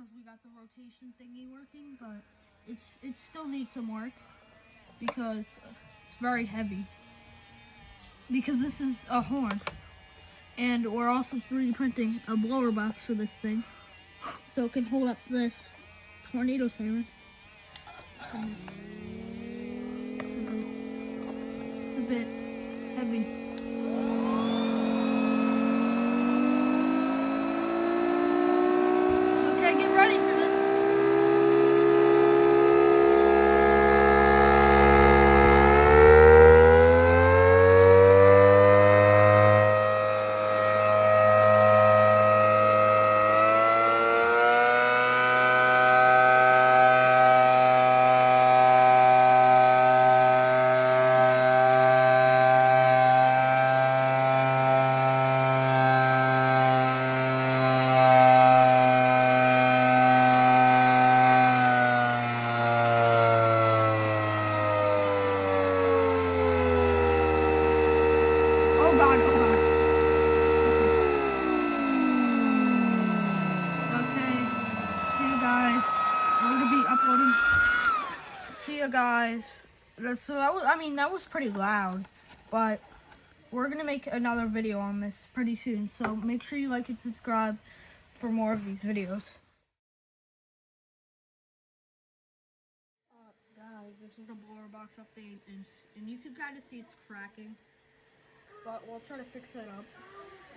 because we got the rotation thingy working, but it still needs some work because it's very heavy. Because this is a horn, and we're also 3D printing a blower box for this thing, so it can hold up this tornado siren. It's a bit heavy. Get ready for this. Oh God, hold on. Okay, see you guys. I'm gonna be uploading. See you guys. So that was pretty loud, but we're gonna make another video on this pretty soon. So make sure you like and subscribe for more of these videos. Guys, this is a blower box update, and you can kind of see it's cracking. But we'll try to fix that up.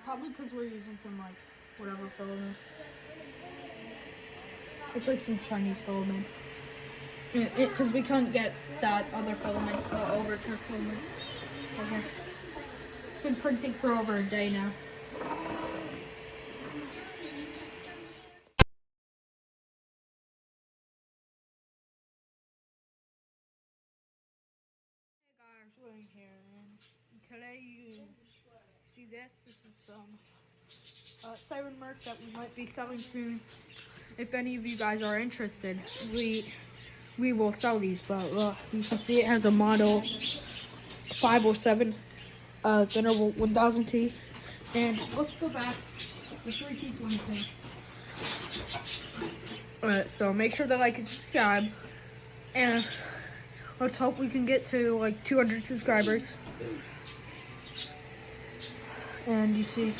Probably because we're using some, like, whatever filament. It's like some Chinese filament. Because we couldn't get that other filament, Overture filament. Okay. It's been printing for over a day now. Hey guys, William here, and today you see this. This is some siren merch that we might be selling soon. If any of you guys are interested, we will sell these. But you can see it has a model 507 Thunderbolt 1000T, and let's go back the 3T20 thing. Alright, so make sure to like and subscribe, and let's hope we can get to like 200 subscribers. And you see